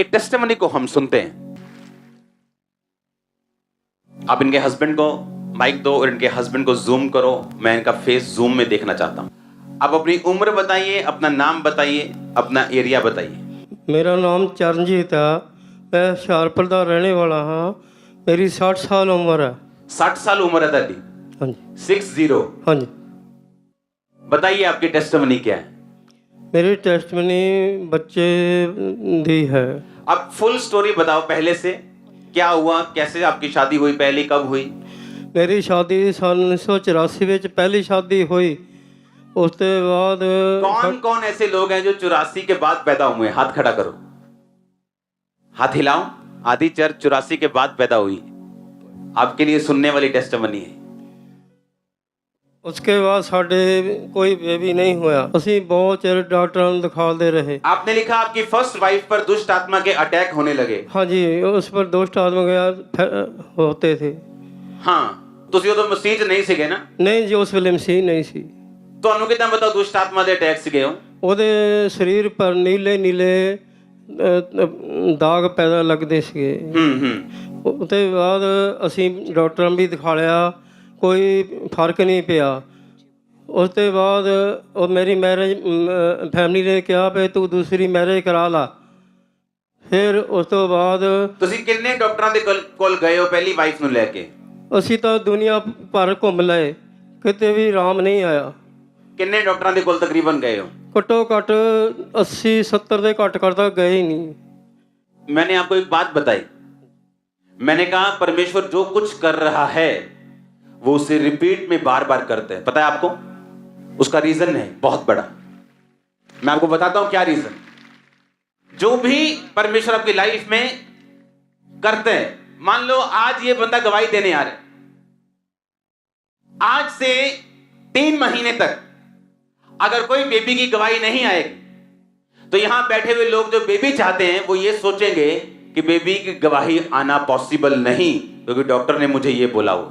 एक टेस्टिमनी को हम सुनते हैं। आप इनके हस्बैंड को माइक दो और इनके हस्बैंड को जूम करो, मैं इनका फेस जूम में देखना चाहता हूं। आप अपनी उम्र बताइए, अपना नाम बताइए, अपना एरिया बताइए। मेरा नाम चरणजीत है, मैं हुशियारपुर का रहने वाला हाँ। मेरी 60 साल उम्र है। 60 साल उम्र है दादी? हाँ जी। 60। हाँ जी। बताइए आपकी टेस्टिमनी क्या है? मेरी टेस्टमनी बच्चे दी है। आप फुल स्टोरी बताओ, पहले से क्या हुआ, कैसे आपकी शादी हुई, पहली कब हुई? मेरी शादी सन 1984 में पहली शादी हुई। उसके बाद कौन कौन ऐसे लोग हैं जो 84 के बाद पैदा हुए? हाथ खड़ा करो, हाथ हिलाओ। आदि चर्च 84 के बाद पैदा हुई। आपके लिए सुनने वाली टेस्टिमनी है। उसके बाद साढ़े कोई बेबी नहीं होया। असी बहुत चिर डॉक्टर ਨੂੰ दिखाते रहे। आपने लिखा आपकी फर्स्ट वाइफ पर दुष्ट आत्मा के अटैक होने लगे। हाँ जी, उस पर दुष्ट आत्मा के होते थे। हाँ, ਤੁਸੀਂ ਉਦੋਂ ਮਸੀਹ 'ਚ ਨਹੀਂ ਸੀਗੇ ਨਾ? नहीं जी, उस ਵੇਲੇ ਮਸੀਹ नहीं सी। ਤੁਹਾਨੂੰ ਕਿਦਾਂ ਪਤਾ ਦੁਸ਼ਟ ਆਤਮਾ ਦੇ ਅਟੈਕ ਸੀਗੇ? ਉਹਦੇ ਸਰੀਰ ਪਰ ਨੀਲੇ ਨੀਲੇ ਦਾਗ ਪੈਦਾ ਲੱਗਦੇ ਸੀਗੇ। ਉਹਦੇ ਬਾਅਦ ਅਸੀਂ ਡਾਕਟਰਾਂ ਵੀ ਦਿਖਾ ਲਿਆ, ਕੋਈ ਫਰਕ ਨਹੀਂ ਪਿਆ। ਉਸ ਤੋਂ ਬਾਅਦ ਉਹ ਮੇਰੀ ਮੈਰਿਜ ਫੈਮਿਲੀ ਨੇ ਕਿਹਾ ਵੀ ਤੂੰ ਦੂਸਰੀ ਮੈਰਿਜ ਕਰਾ ਲਾ। ਫਿਰ ਉਸ ਤੋਂ ਬਾਅਦ ਤੁਸੀਂ ਕਿੰਨੇ ਡਾਕਟਰਾਂ ਦੇ ਕੋਲ ਗਏ ਹੋ ਪਹਿਲੀ ਵਾਈਫ ਨੂੰ ਲੈ ਕੇ? ਅਸੀਂ ਤਾਂ ਦੁਨੀਆ ਭਰ ਘੁੰਮ ਲਏ, ਕਿਤੇ ਵੀ ਆਰਾਮ ਨਹੀਂ ਆਇਆ। ਕਿੰਨੇ ਡਾਕਟਰਾਂ ਦੇ ਕੋਲ ਤਕਰੀਬਨ ਗਏ ਹੋ? घट्टो घट 80-70 के घट करता गए ही नहीं। मैंने आपको एक बात बताई, मैंने कहा परमेश्वर जो कुछ कर रहा है वो उसे रिपीट में बार बार करते हैं। पता है आपको? उसका रीजन है बहुत बड़ा। मैं आपको बताता हूं क्या रीजन। जो भी परमेश्वर आपकी लाइफ में करते हैं, मान लो आज ये बंदा गवाही देने आ रहा है, आज से 3 महीने तक अगर कोई बेबी की गवाही नहीं आएगी तो यहां बैठे हुए लोग जो बेबी चाहते हैं वो ये सोचेंगे कि बेबी की गवाही आना पॉसिबल नहीं, क्योंकि डॉक्टर ने मुझे ये बोला हुआ।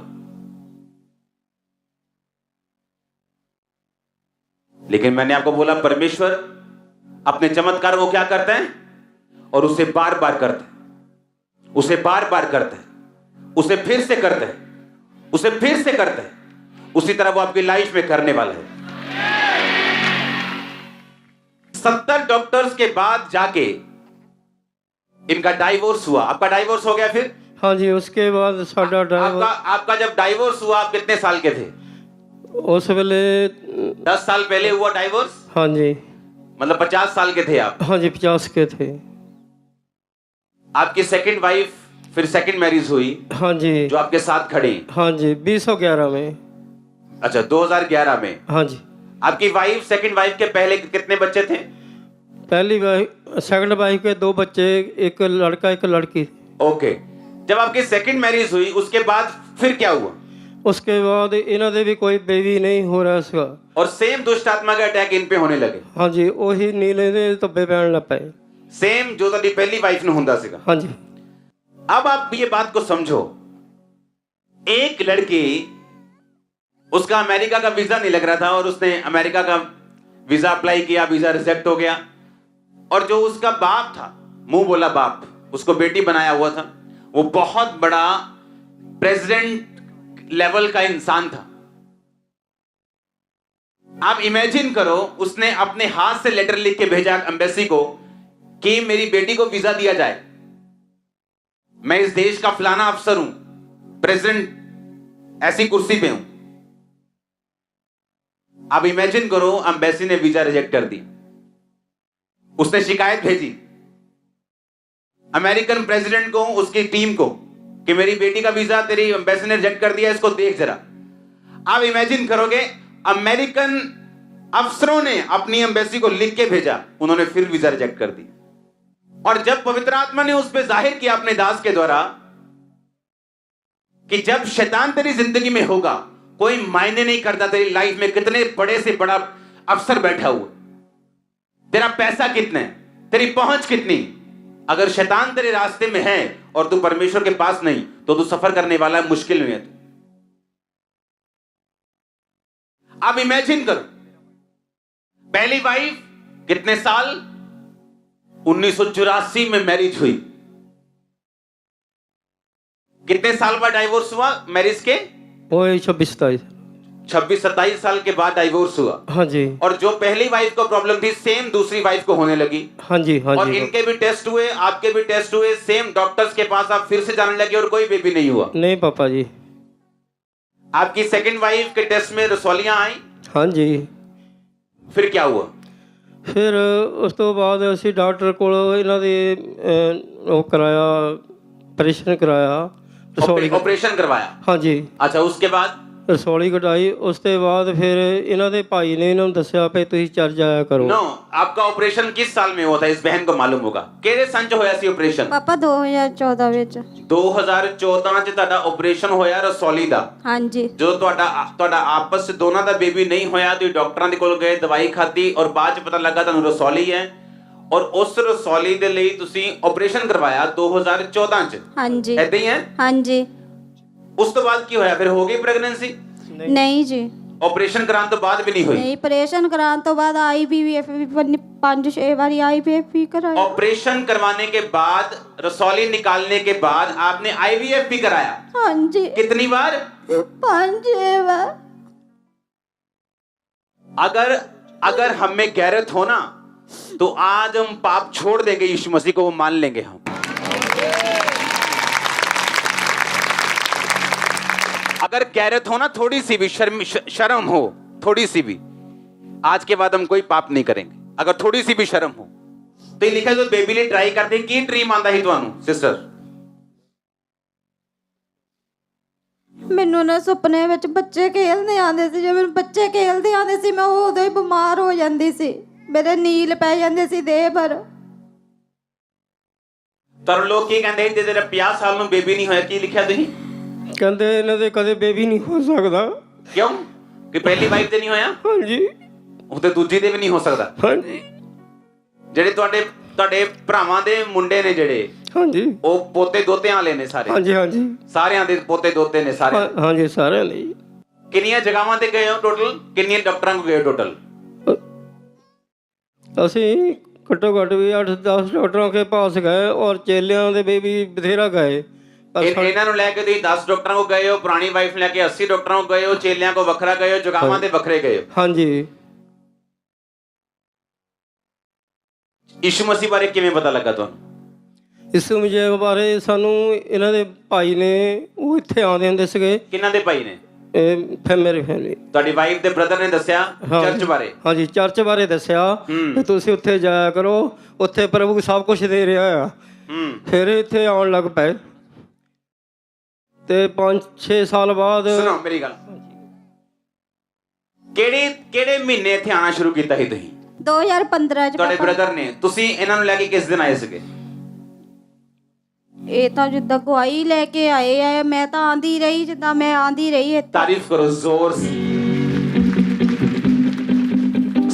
लेकिन मैंने आपको बोला परमेश्वर अपने चमत्कार को क्या करते हैं, और उसे बार बार करते हैं, उसे बार बार करते हैं, उसे फिर से करते हैं, उसे फिर से करते हैं। उसी तरह वो आपकी लाइफ में करने वाला है। 70 डॉक्टर्स के बाद जाके इनका डाइवोर्स हुआ। आपका डाइवोर्स हो गया फिर? हाँ जी, उसके बाद साडा डाइवोर्स। आपका जब डाइवोर्स हुआ आप कितने साल के थे? उस वेले 10 साल पहले हुआ डाइवोर्स? हाँ जी। मतलब 50 साल के थे आप? हाँ जी, 50 के थे। आपकी सेकंड वाइफ फिर सेकंड मैरिज हुई? हाँ जी। जो आपके साथ खड़ी? हाँ जी, 2011 में। अच्छा, 2011 में। हाँ जी। आपकी वाइफ सेकंड वाइफ के पहले कितने बच्चे थे? पहली वाइफ सेकंड वाइफ के 2 बच्चे, एक लड़का एक लड़की। ओके। जब आपकी सेकंड मैरिज हुई उसके बाद फिर क्या हुआ? उसके बाद इन्हों दे भी कोई बेबी नहीं हो रहा इसका, और सेम दुष्ट आत्मा के अटैक इन पे होने लगे? हाँ जी, वही नीले दे धब्बे पैन लग पे, सेम जो तभी पहली वाइफ ने हुंदा सीगा। हाँ जी। अब आप ये बात को समझो, एक लड़की, उसका अमेरिका का वीजा नहीं लग रहा था और उसने अमेरिका का वीजा अप्लाई किया, वीजा रिजेक्ट हो गया, और जो उसका बाप था, मुंह बोला बाप, उसको बेटी बनाया हुआ था, वो बहुत बड़ा प्रेसिडेंट लेवल का इंसान था। आप इमेजिन करो, उसने अपने हाथ से लेटर लिख के भेजा एम्बेसी को कि मेरी बेटी को वीजा दिया जाए, मैं इस देश का फलाना अफसर हूं, प्रेसिडेंट ऐसी कुर्सी पे हूं। आप इमेजिन करो, एम्बेसी ने वीजा रिजेक्ट कर दी। उसने शिकायत भेजी अमेरिकन प्रेसिडेंट को, उसकी टीम को, कि मेरी बेटी का वीजा तेरी एम्बेसी ने रिजेक्ट कर दिया, इसको देख जरा। आप इमेजिन करोगे, अमेरिकन अफसरों ने अपनी एम्बेसी को लिख के भेजा, उन्होंने फिर वीजा रिजेक्ट कर दी। और जब पवित्र आत्मा ने उस पर जाहिर किया अपने दास के द्वारा कि जब शैतान तेरी जिंदगी में होगा, कोई मायने नहीं करता तेरी लाइफ में कितने बड़े से बड़ा अफसर बैठा हुआ, तेरा पैसा कितना है, तेरी पहुंच कितनी, अगर शैतान तेरे रास्ते में है और तू परमेश्वर के पास नहीं, तो तू सफर करने वाला है, मुश्किल में है तू। आप इमेजिन करो, पहली वाइफ कितने साल, 1984 में मैरिज हुई। कितने साल बाद डाइवोर्स हुआ मैरिज के? वो 26-27। 26-27 साल के बाद डाइवोर्स हुआ। हाँ जी, और जो पहली वाइफ को प्रॉब्लम थी सेम दूसरी वाइफ को होने लगी। हाँ जी, हाँ और जी। इनके भी टेस्ट हुए, आपके भी टेस्ट हुए, सेम डॉक्टर्स के पास आप फिर से जाने लगे और कोई बेबी नहीं हुआ। नहीं पापा जी। आपकी सेकंड वाइफ के टेस्ट में रसौलियां आई, हाँ जी। फिर क्या हुआ? ਫਿਰ ਉਸ ਤੋਂ ਬਾਅਦ ਅਸੀਂ ਡਾਕਟਰ ਕੋਲ ਇਹਨਾਂ ਦੇ ਉਹ ਕਰਾਇਆ, ਆਪਰੇਸ਼ਨ ਕਰਾਇਆ, ਰਸੌਲੀ। ऑपरेशन करवाया? हाँ जी, अच्छा, उसके बाद? ਰਸੌਲੀ ਕਢਾਈ। ਉਸ ਤੋਂ ਬਾਅਦ ਫਿਰ ਇਹਨਾਂ ਦੇ ਭਾਈ ਨੇ ਇਹਨਾਂ ਨੂੰ ਦੱਸਿਆ ਵੀ ਤੁਸੀਂ ਚੱਲ ਜਾਇਆ ਕਰੋ। नो, आपका ऑपरेशन किस साल में हुआ था? इस बहन को मालूम होगा। केड़े सन च होया सी ऑपरेशन? ਪਾਪਾ 2014 ਵਿੱਚ। 2014 ਚ ਤੁਹਾਡਾ ਆਪਰੇਸ਼ਨ ਹੋਇਆ ਰਸੌਲੀ ਦਾ। ਹਾਂਜੀ। ਜਦੋਂ ਤੁਹਾਡਾ ਆਪਸ ਚ ਦੋਨਾਂ ਦਾ ਬੇਬੀ ਨਹੀਂ ਹੋਇਆ, ਤੁਸੀਂ ਡਾਕਟਰਾਂ ਦੇ ਕੋਲ ਗਏ, ਦਵਾਈ ਖਾਧੀ ਔਰ ਬਾਅਦ ਚ ਪਤਾ ਲੱਗਾ ਤੁਹਾਨੂੰ ਰਸੌਲੀ ਹੈ, ਔਰ ਉਸ ਰਸੌਲੀ ਦੇ ਲਈ ਤੁਸੀਂ ਆਪਰੇਸ਼ਨ ਕਰਵਾਇਆ 2014 ਚ। ਹਾਂਜੀ। ਏਦਾਂ ਹੀ ਹੈ? ਹਾਂਜੀ। ਉਸ ਤੋਂ ਬਾਅਦ ਕੀ ਹੋਇਆ? ਫਿਰ ਹੋ ਗਈ ਪ੍ਰੈਗਨੈਂਸੀ? ਨਹੀਂ ਜੀ, ਆਪਰੇਸ਼ਨ ਕਰਾਉਣ ਤੋਂ ਬਾਅਦ ਵੀ ਨਹੀਂ ਹੋਈ? ਨਹੀਂ। ਆਪਰੇਸ਼ਨ ਕਰਾਉਣ ਤੋਂ ਬਾਅਦ आईवीएफ भी 5-6 बारी आईवीएफ भी कराया। ऑपरेशन करवाने के बाद, रसौली निकालने के बाद आपने आईवीएफ भी कराया? हाँ जी। कितनी बार? 5-6 बार। अगर हम में गैरत हो ना तो आज हम पाप छोड़ देंगे, यीशु मसीह को वो मान लेंगे हम। अगर गैरत हो ना, थोड़ी सी भी शर्म हो, थोड़ी सी भी, आज के बाद हम कोई पाप नहीं करेंगे। अगर थोड़ी सी भी शर्म हो तो ये लिखा जो बेबी लिए ट्राई करते हैं। की ड्रीम आंदा ही तुहानू सिस्टर? ਮੈਨੂੰ ਨਾ ਸੁਪਨੇ ਵਿੱਚ ਬੱਚੇ ਖੇਲਦੇ ਆਉਂਦੇ ਸੀ। ਜੇ ਮੈਨੂੰ ਬੱਚੇ ਖੇਲਦੇ ਆਉਂਦੇ ਸੀ ਮੈਂ ਉਦੋਂ ਹੀ ਬਿਮਾਰ ਹੋ ਜਾਂਦੀ ਸੀ, ਮੇਰੇ ਨੀਲ ਪੈ ਜਾਂਦੇ ਸੀ ਦੇਹ ਪਰ। तर लोग की कहते हैं तेरे 50 साल ਨੂੰ बेबी नहीं होया, की लिखा तुही? ਕਹਿੰਦੇ ਇਹਨਾਂ ਦੇ ਕਦੇ ਬੇਬੀ ਨਹੀਂ ਹੋ ਸਕਦਾ। क्यों? कि पहली वाइफ ਤੇ नहीं ਹੋਇਆ? हाँ जी, ਉਹ ਤੇ ਦੂਜੀ ਦੇ ਵੀ ਨਹੀਂ ਹੋ ਸਕਦਾ। हाँ जी, ਜਿਹੜੇ ਤੁਹਾਡੇ ਭਰਾਵਾਂ ਦੇ ਮੁੰਡੇ ਨੇ ਜਿਹੜੇ, हाँ जी, ਉਹ ਪੋਤੇ ਦੋਤਿਆਂ ਵਾਲੇ ਨੇ ਸਾਰੇ? हाँ जी, हाँ जी, ਸਾਰਿਆਂ ਦੇ ਪੋਤੇ ਦੋਤੇ ਨੇ ਸਾਰੇ। हाँ जी, ਸਾਰਿਆਂ ਦੇ। ਕਿੰਨੀਆਂ ਜਗ੍ਹਾਵਾਂ ਤੇ ਗਏ ਹੋ ਟੋਟਲ? ਕਿੰਨੀਆਂ ਡਾਕਟਰਾਂ ਕੋਲ ਗਏ ਹੋ ਟੋਟਲ? ਅਸੀਂ ਘੱਟੋ ਘੱਟ ਵੀ 8-10 ਡਾਕਟਰਾਂ ਕੇ ਪਾਸ ਗਏ ਔਰ ਚੇਲਿਆਂ ਦੇ ਵੀ ਬਥੇਰਾ ਗਏ। ਇਹਨਾਂ ਨੂੰ ਲੈ ਕੇ ਤੁਸੀਂ 10 ਡਾਕਟਰਾਂ ਕੋਲ ਗਏ ਹੋ, ਪੁਰਾਣੀ ਵਾਈਫ ਲੈ ਕੇ 80 ਡਾਕਟਰਾਂ ਕੋਲ ਗਏ ਹੋ, ਚੇਲਿਆਂ ਕੋਲ ਵੱਖਰਾ ਗਏ ਹੋ, ਜਗ੍ਹਾਵਾਂ ਤੇ ਵੱਖਰੇ ਗਏ ਹੋ। हाँ जी। ਯਿਸੂ ਮਸੀਹ ਬਾਰੇ ਕਿਵੇਂ ਪਤਾ ਲੱਗਾ ਤੁਹਾਨੂੰ? ਇਸ ਮੁਝੇ ਬਾਰੇ ਸਾਨੂੰ ਇਹਨਾਂ ਦੇ ਭਾਈ ਨੇ, ਉਹ ਇੱਥੇ ਆਉਂਦੇ ਹੁੰਦੇ ਸੀਗੇ। ਕਿਹਨਾਂ ਦੇ ਭਾਈ ਨੇ? ਫਿਰ ਮੇਰੀ ਫੈਮਿਲੀ, ਤੁਹਾਡੀ ਵਾਈਫ ਦੇ ਬ੍ਰਦਰ ਨੇ ਦੱਸਿਆ ਚਰਚ ਬਾਰੇ? हाँ जी, चर्च ਬਾਰੇ ਦੱਸਿਆ ਕਿ ਤੁਸੀਂ ਉੱਥੇ ਜਾਇਆ ਕਰੋ, ਉੱਥੇ ਪ੍ਰਭੂ ਸਭ ਕੁਝ ਦੇ ਰਿਹਾ ਆ। ਫਿਰ ਇੱਥੇ ਆਉਣ ਲੱਗ ਪਏ ਤੇ 5-6 ਸਾਲ ਬਾਅਦ। ਸੁਣੋ ਮੇਰੀ ਗੱਲ, ਕਿਹੜੇ ਮਹੀਨੇ ਇੱਥੇ ਆਣਾ ਸ਼ੁਰੂ ਕੀਤਾ ਸੀ ਤੁਸੀਂ? 2015 ਚ। ਤੁਹਾਡੇ ਬ੍ਰਦਰ ਨੇ? ਤੁਸੀਂ ਇਹਨਾਂ ਨੂੰ ਲੈ ਕੇ ਕਿਸ ਦਿਨ ਆਏ ਸੀਗੇ? ਇਹ ਤਾਂ ਜਿੱਦਾਂ ਗਵਾਹੀ ਲੈ ਕੇ ਆਏ ਆ, ਮੈਂ ਤਾਂ ਆਂਦੀ ਰਹੀ ਜਿੱਦਾਂ ਮੈਂ ਆਂਦੀ ਰਹੀ ਇੱਥੇ। तारीफ करो जोर से।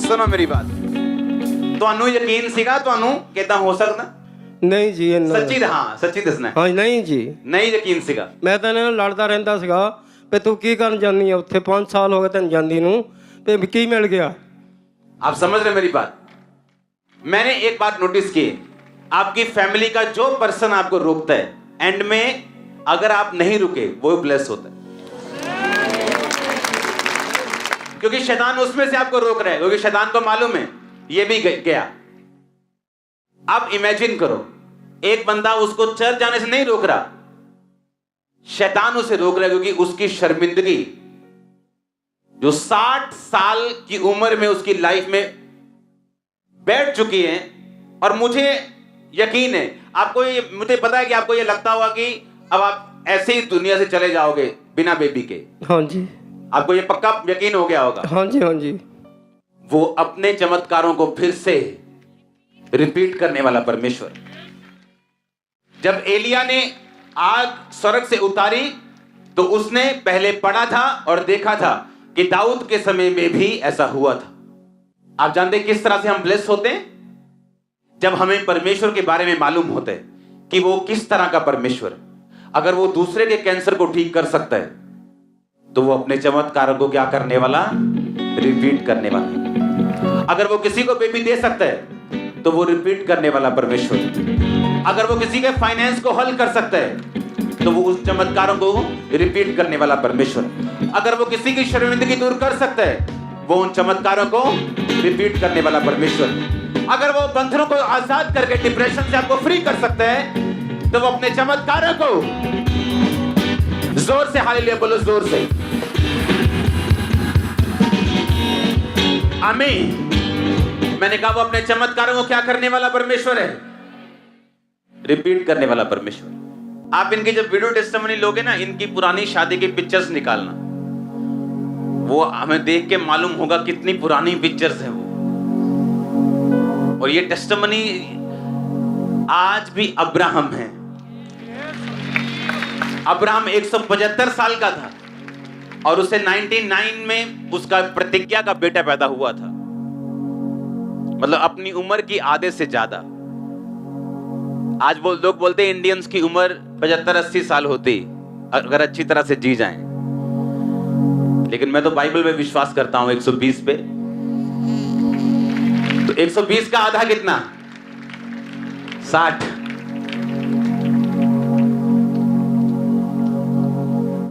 सुनो मेरी बात, ਤੁਹਾਨੂੰ ਯਕੀਨ ਸੀਗਾ ਤੁਹਾਨੂੰ ਕਿਦਾਂ ਹੋ ਸਕਦਾ? ਨਹੀਂ ਜੀ, ਇਹਨਾਂ ਸੱਚੀ ਹਾਂ, ਸੱਚੀ ਦੱਸਣਾ। ਹਾਂ ਨਹੀਂ ਜੀ, ਨਹੀਂ ਯਕੀਨ ਸੀਗਾ। ਮੈਂ ਤਾਂ ਇਹਨਾਂ ਨਾਲ ਲੜਦਾ ਰਹਿੰਦਾ ਸੀਗਾ ਵੀ ਤੂੰ ਕੀ ਕਰਨ ਜਾਂਦੀ ਆ ਉੱਥੇ, 5 ਸਾਲ ਹੋ ਗਏ ਤੈਨੂੰ ਜਾਂਦੀ ਨੂੰ, ਵੀ ਕੀ ਮਿਲ ਗਿਆ। आप समझ रहे मेरी बात? मैंने एक बात नोटिस की, आपकी फैमिली का जो पर्सन आपको रोकता है एंड में अगर आप नहीं रुके वो ब्लेस होता है, क्योंकि शैतान उसमें से आपको रोक रहा है, क्योंकि शैतान को मालूम है ये भी गया। आप इमेजिन करो, एक बंदा उसको चर्च जाने से नहीं रोक रहा, शैतान उसे रोक रहा है, क्योंकि उसकी शर्मिंदगी जो 60 साल की उम्र में उसकी लाइफ में बैठ चुकी है। और मुझे यकीन है, आपको ये, मुझे पता है कि आपको ये लगता होगा कि अब आप ऐसे ही दुनिया से चले जाओगे बिना बेबी के। हाँ जी, आपको ये पक्का यकीन हो गया होगा। हाँ जी, हाँ जी। वो अपने चमत्कारों को फिर से रिपीट करने वाला परमेश्वर। जब एलिया ने आग स्वर्ग से उतारी तो उसने पहले पढ़ा था और देखा था कि दाऊद के समय में भी ऐसा हुआ था। आप जानते किस तरह से हम ब्लेस होते हैं? जब हमें परमेश्वर के बारे में मालूम होता है कि वो किस तरह का परमेश्वर है। अगर वो दूसरे के कैंसर को ठीक कर सकता है तो वो अपने चमत्कारों को क्या करने वाला? रिपीट करने वाला। अगर वो किसी को बेबी दे सकता है तो वो रिपीट करने वाला परमेश्वर। अगर वो किसी के फाइनेंस को हल कर सकता है तो वो उस चमत्कारों को रिपीट करने वाला परमेश्वर। अगर वो किसी की शर्मिंदगी दूर कर सकता है वो उन चमत्कारों को रिपीट करने वाला परमेश्वर। अगर वो बंधनों को आजाद करके डिप्रेशन से आपको फ्री कर सकता है तो वो अपने चमत्कारों को, जोर से हालेलुया बोलो, जोर से आमीन। मैंने कहा वो अपने चमत्कारों को क्या करने वाला परमेश्वर है? रिपीट करने वाला परमेश्वर। आप इनकी जब वीडियो टेस्टिमनी लोगे ना, इनकी पुरानी शादी की पिक्चर्स निकालना, वो हमें देख के मालूम होगा कितनी पुरानी पिक्चर्स है वो। और ये टेस्टिमनी आज भी अब्राहम है। अब्राहम 175 साल का था और उसे 99 में उसका प्रतिज्ञा का बेटा पैदा हुआ था, मतलब अपनी उम्र की आधे से ज्यादा। आज वो लोग बोलते हैं इंडियंस की उम्र 75-80 साल होती अगर अच्छी तरह से जी जाएं, लेकिन मैं तो बाइबल में विश्वास करता हूं 120 पे। तो 120 का आधा कितना? 60।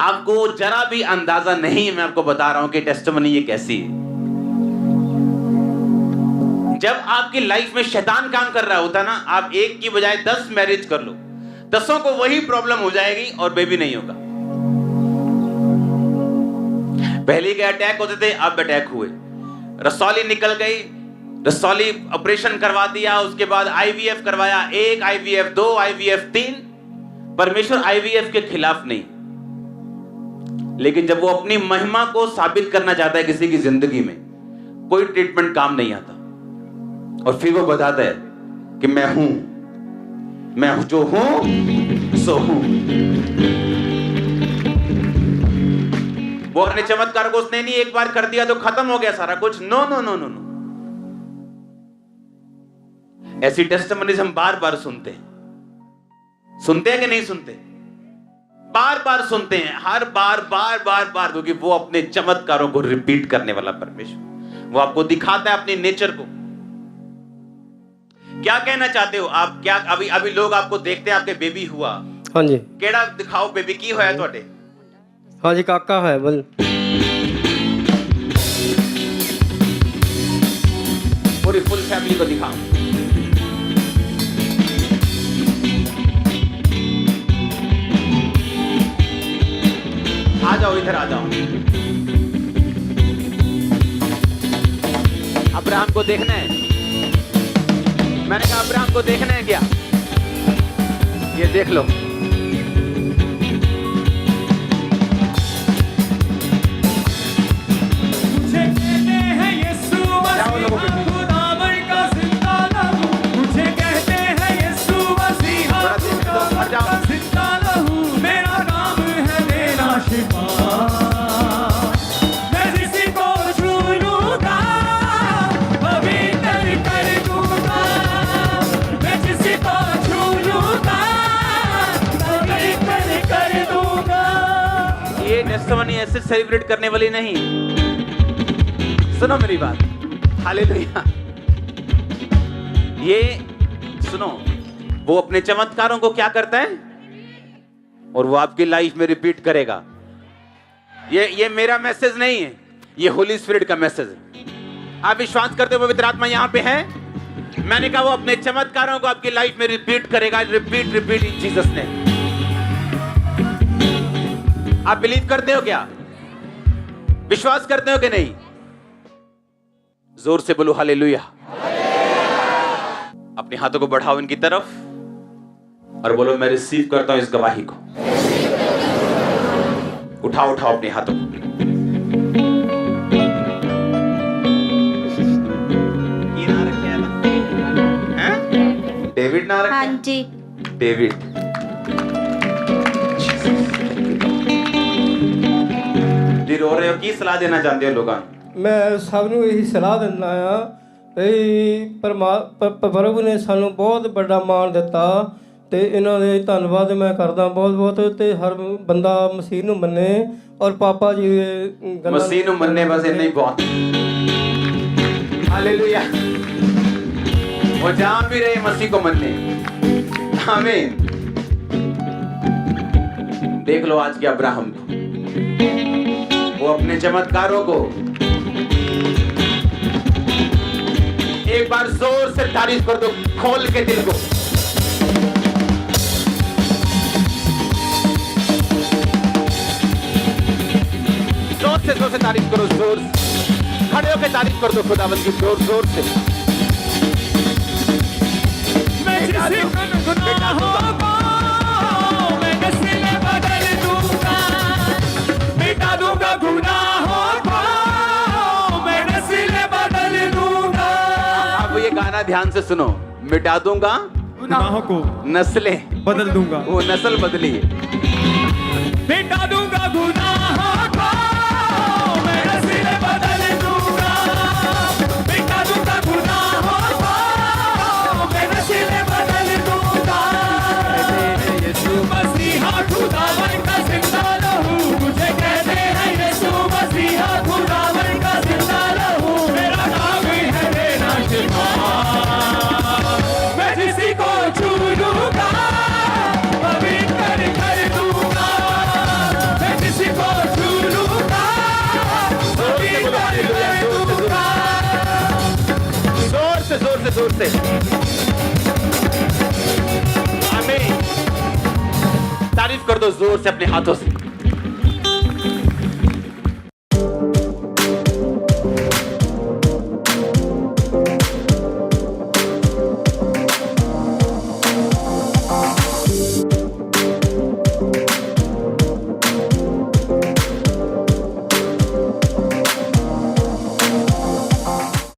आपको जरा भी अंदाजा नहीं है, मैं आपको बता रहा हूं कि टेस्टिमनी ये कैसी है। जब आपकी लाइफ में शैतान काम कर रहा होता ना, आप एक की बजाय 10 मैरिज कर लो, 10 को वही प्रॉब्लम हो जाएगी और बेबी नहीं होगा। पहले के अटैक होते थे, अब अटैक हुए। रसौली निकल गई, रसौली ऑपरेशन करवा दिया, उसके बाद आईवीएफ करवाया, 1 आईवीएफ 2 आईवीएफ 3। परमेश्वर आईवीएफ के खिलाफ नहीं, लेकिन जब वो अपनी महिमा को साबित करना चाहता है किसी की जिंदगी में, कोई ट्रीटमेंट काम नहीं आता और फिर वो बताता है कि मैं हूं, मैं जो हूं सो हूं। वो अपने चमत्कार को उसने नहीं एक बार कर दिया तो खत्म हो गया सारा कुछ। No no no no no. ऐसी टेस्टिमनीज हम बार बार सुनते हैं कि नहीं सुनते? बार बार सुनते हैं, हर बार बार बार बार, क्योंकि वो अपने चमत्कारों को रिपीट करने वाला परमेश्वर, वो आपको दिखाता है अपने नेचर को। क्या कहना चाहते हो आप? क्या अभी लोग आपको देखते हैं, आपके बेबी हुआ, हाँ जी, केड़ा दिखाओ बेबी की होया ਤੁਹਾਡੇ? हाँ जी, काका है बोल। पूरी फुल फैमिली को दिखाओ। आ जाओ, इधर आ जाओ। अब्राहम को देखना है। मैंने कहा अब्राहम को देखना है क्या? ये देख लो। टेस्टिमनी ऐसे सेलिब्रेट करने वाली नहीं। सुनो मेरी बात, हालेलुया। ये सुनो, वो अपने चमत्कारों को क्या करता है और वो आपकी लाइफ में रिपीट करेगा। ये मेरा मैसेज नहीं है, ये होली स्पिरिट का मैसेज है। आप विश्वास करते हो पवित्र आत्मा यहाँ पे है? मैंने कहा वो अपने चमत्कारों को आपकी लाइफ में रिपीट करेगा। Repeat repeat in Jesus name. आप बिलीव करते हो क्या? विश्वास करते हो कि नहीं? जोर से बोलो हालेलुया। अपने हाथों को बढ़ाओ इनकी तरफ और बोलो मैं रिसीव करता हूं इस गवाही को। उठाओ उठाओ अपने हाथों को। ये ना रखे हैं? डेविड ना रखे? हाँ जी। डेविड। जी रो रहे हो, की सलाह देना चाहते हो लोगों? मैं सब ਨੂੰ ਇਹੀ ਸਲਾਹ ਦਿੰਦਾ ਆ ਵੀ ਪ੍ਰਭੂ ਨੇ ਸਾਨੂੰ ਬਹੁਤ ਵੱਡਾ ਮਾਣ ਦਿੱਤਾ ਤੇ ਇਹਨਾਂ ਦੇ ਧੰਨਵਾਦ ਮੈਂ ਕਰਦਾ ਬਹੁਤ ਬਹੁਤ। ਤੇ ਹਰ ਬੰਦਾ ਮਸੀਹ ਨੂੰ ਮੰਨੇ ਔਰ ਪਾਪਾ ਜੀ ਦੇ ਗੱਲਾਂ ਮਸੀਹ ਨੂੰ ਮੰਨੇ, ਬਸ ਇੰਨਾ ਹੀ ਬਹੁਤ। ਹਾਲੇਲੂਇਆ। वो जहां भी रहे मसीह को मनने। आमीन। देख लो आज के अब्राहम को, वो अपने चमत्कारों को एक बार जोर से तारीफ कर दो, खोल के दिल को। जोर से तारीफ करो, जोर से खड़े होकर तारीफ कर दो खुदावंद की, जोर जोर से। मैं जिसे गुनाहों को मैं नस्ल बदल दूंगा, मिटा दूंगा गुनाहों को मैं नस्ल बदल दूंगा। अब ये गाना ध्यान से सुनो, मिटा दूंगा गुनाहों को नस्लें बदल दूंगा, वो नस्ल बदली है। मिटा दूंगा गुनाहों को मैं नस्ल बदल दूंगा, मिटा दूंगा गुनाहों को मैं नस्ल बदल दूंगा। यीशु मसीहा खुदावन का जिंदा लहू मुझे कहते हैं, यीशु मसीहा खुदावन का जिंदा लहू मेरा नाम है मेरा शिफा। मैं किसी को छू लूंगा पवित्र कर दूंगा, मैं किसी को छू लूंगा पवित्र कर दूंगा। जोर से जोर से जोर से। आमीन। तारीफ कर दो जोर से अपने हाथों से।